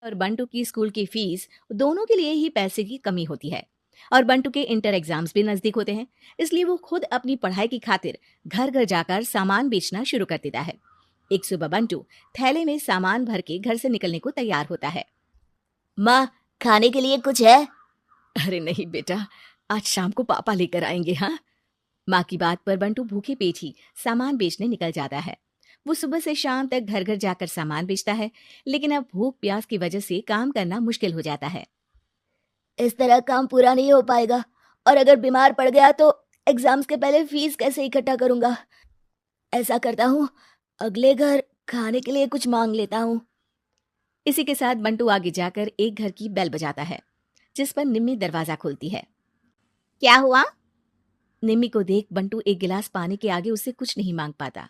और बंटू की स्कूल की फीस दोनों के लिए ही पैसे की कमी होती है। और बंटू के इंटर एग्जाम्स भी नजदीक होते हैं, इसलिए वो खुद अपनी पढ़ाई की खातिर घर घर जाकर सामान बेचना शुरू कर देता है। एक सुबह बंटू थैले में सामान भर के घर से निकलने को तैयार होता है। माँ, खाने के लिए कुछ है? अरे नहीं बेटा, आज शाम को पापा लेकर आएंगे। हाँ, माँ की बात पर बंटू भूखे पेट ही सामान बेचने निकल जाता है। वो सुबह से शाम तक घर घर जाकर सामान बेचता है, लेकिन अब भूख प्यास की वजह से काम करना मुश्किल हो जाता है। इस तरह काम पूरा नहीं हो पाएगा, और अगर बीमार पड़ गया तो एग्जाम्स के पहले फीस कैसे इकट्ठा करूंगा? ऐसा करता हूँ, अगले घर खाने के लिए कुछ मांग लेता हूँ। इसी के साथ बंटू आगे जाकर एक घर की बेल बजाता है, जिस पर निम्मी दरवाजा खोलती है। क्या हुआ? निम्मी को देख बंटू एक गिलास पानी के आगे उससे कुछ नहीं मांग पाता।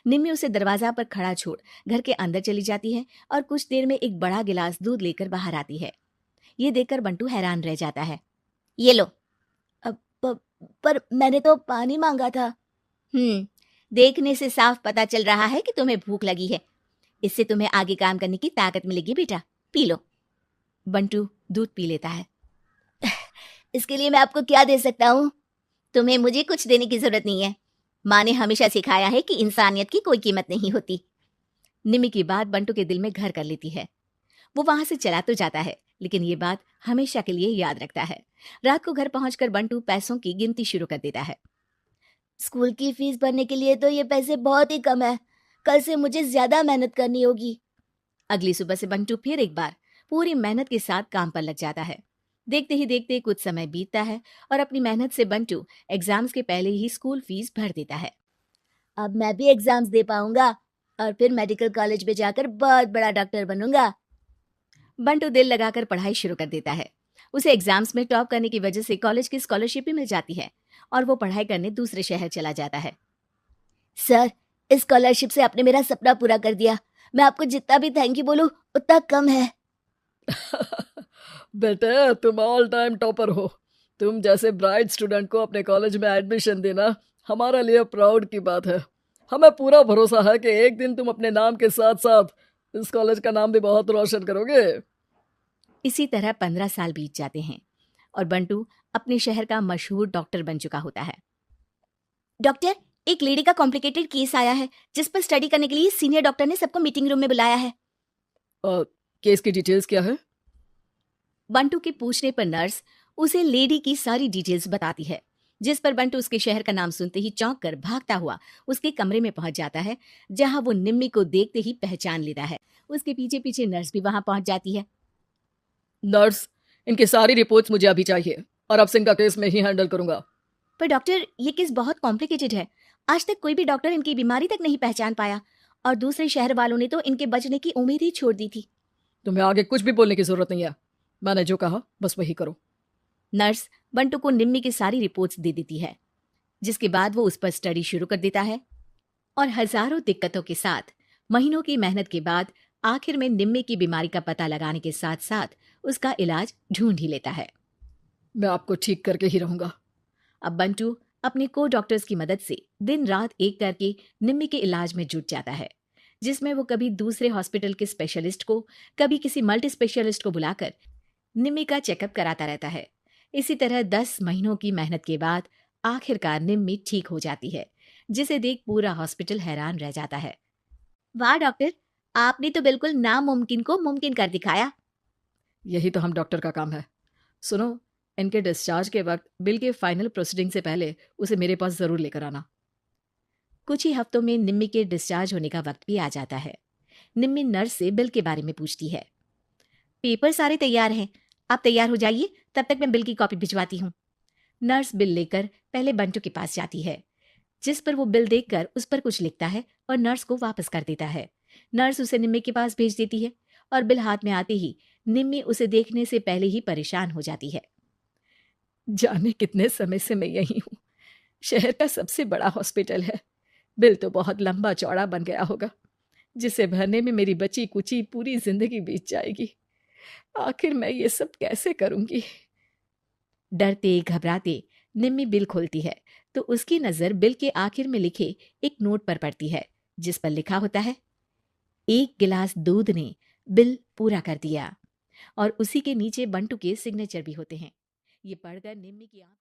निम्मी उसे दरवाजा पर खड़ा छोड़ घर के अंदर चली जाती है और कुछ देर में एक बड़ा गिलास दूध लेकर बाहर आती है। ये देखकर बंटू हैरान रह जाता है। ये लो। अब पर मैंने तो पानी मांगा था। देखने से साफ पता चल रहा है कि तुम्हें भूख लगी है। इससे तुम्हें आगे काम करने की ताकत मिलेगी बेटा, पी लो। बंटू दूध पी लेता है। इसके लिए मैं आपको क्या दे सकता हूँ? तुम्हें मुझे कुछ देने की जरूरत नहीं है। माँ ने हमेशा सिखाया है कि इंसानियत की कोई कीमत नहीं होती। निम्मी की बात बंटू के दिल में घर कर लेती है। वो वहां से चला तो जाता है, लेकिन ये बात हमेशा के लिए याद रखता है। रात को घर पहुंचकर बंटू पैसों की गिनती शुरू कर देता है। स्कूल की फीस भरने के लिए तो ये पैसे बहुत ही कम है। कल से मुझे ज्यादा मेहनत करनी होगी। अगली सुबह से बंटू फिर एक बार पूरी मेहनत के साथ काम पर लग जाता है। देखते ही देखते कुछ समय बीतता है और अपनी मेहनत से बंटू एग्जाम्स के पहले ही स्कूल फीस भर देता है। अब मैं भी एग्जाम्स दे पाऊंगा और फिर मेडिकल कॉलेज में जाकर बहुत बड़ा डॉक्टर बनूंगा। बंटू दिल लगाकर पढ़ाई शुरू कर देता है। उसे एग्जाम्स में टॉप करने की वजह से कॉलेज की स्कॉलरशिप भी मिल जाती है और वो पढ़ाई करने दूसरे शहर चला जाता है। सर, इस स्कॉलरशिप से आपने मेरा सपना पूरा कर दिया। मैं आपको जितना भी थैंक यू बोलूं उतना कम है। बेटे, तुम ऑल टाइम टॉपर हो। तुम जैसे ब्राइट स्टूडेंट को अपने कॉलेज में एडमिशन देना हमारे लिए प्राउड की बात है। हमें पूरा भरोसा है कि एक दिन तुम अपने नाम के साथ साथ इस कॉलेज का नाम भी बहुत रोशन करोगे। इसी तरह 15 साल बीत जाते हैं और बंटू अपने शहर का मशहूर डॉक्टर बन चुका होता है। डॉक्टर, एक लेडी का कॉम्प्लिकेटेड केस आया है, जिस पर स्टडी करने के लिए सीनियर डॉक्टर ने सबको मीटिंग रूम में बुलाया है। केस की डिटेल्स क्या है? बंटू के पूछने पर नर्स उसे लेडी की सारी डिटेल्स बताती है, जिस पर बंटू उसके शहर का नाम सुनते ही चौंक कर भागता हुआ उसके कमरे में पहुंच जाता है, जहां वो निम्मी को देखते ही पहचान लेता है। उसके पीछे पीछे नर्स भी वहां पहुंच जाती है। नर्स, इनकी सारी रिपोर्ट्स मुझे अभी चाहिए और अब से इनका केस मैं ही हैंडल करूंगा। पर डॉक्टर, ये केस बहुत कॉम्प्लिकेटेड है। आज तक कोई भी डॉक्टर इनकी बीमारी तक नहीं पहचान पाया और दूसरे शहर वालों ने तो इनके बचने की उम्मीद ही छोड़ दी थी। तुम्हें आगे कुछ भी बोलने की जरूरत नहीं है। मैंने जो कहा बस वही करो। नर्स बंटू को निम्मी की सारी रिपोर्ट्स दे देती है, जिसके बाद वो उस पर स्टडी शुरू कर देता है और हजारों दिक्कतों के साथ महीनों की मेहनत के बाद आखिर में निम्मी की बीमारी का पता लगाने के साथ साथ उसका इलाज ढूंढ ही लेता है। मैं आपको ठीक करके ही रहूंगा। अब बंटू अपने को डॉक्टर्स की मदद से दिन रात एक करके निम्मी के इलाज में जुट जाता है, जिसमें वो कभी दूसरे हॉस्पिटल के स्पेशलिस्ट को, कभी किसी मल्टी स्पेशलिस्ट को बुलाकर निम्मी का चेकअप कराता रहता है। इसी तरह 10 महीनों की मेहनत के बाद आखिरकार निम्मी ठीक हो जाती है, जिसे देख पूरा हॉस्पिटल हैरान रह जाता है। वाह डॉक्टर, आपने तो बिल्कुल नामुमकिन को मुमकिन कर दिखाया। यही तो हम डॉक्टर का काम है। सुनो, इनके डिस्चार्ज के वक्त बिल के फाइनल प्रोसीडिंग से पहले उसे मेरे पास जरूर लेकर आना। कुछ ही हफ्तों में निम्मी के डिस्चार्ज होने का वक्त भी आ जाता है। निम्मी नर्स से बिल के बारे में पूछती है। पेपर सारे तैयार हैं, आप तैयार हो जाइए, तब तक मैं बिल की कॉपी भिजवाती हूँ। नर्स बिल लेकर पहले बंटू के पास जाती है, जिस पर वो बिल देखकर उस पर कुछ लिखता है और नर्स को वापस कर देता है। नर्स उसे निम्मी के पास भेज देती है और बिल हाथ में आते ही निम्मी उसे देखने से पहले ही परेशान हो जाती है। जाने कितने समय से मैं यही हूँ। शहर का सबसे बड़ा हॉस्पिटल है। बिल तो बहुत लंबा चौड़ा बन गया होगा, जिसे भरने में मेरी बची कुची पूरी जिंदगी बीत जाएगी। आखिर मैं ये सब कैसे करूंगी? डरते घबराते निम्मी बिल खोलती है तो उसकी नजर बिल के आखिर में लिखे एक नोट पर पड़ती है, जिस पर लिखा होता है, 1 गिलास दूध ने बिल पूरा कर दिया और उसी के नीचे बंटू के सिग्नेचर भी होते हैं। ये पढ़कर निम्मी की आंख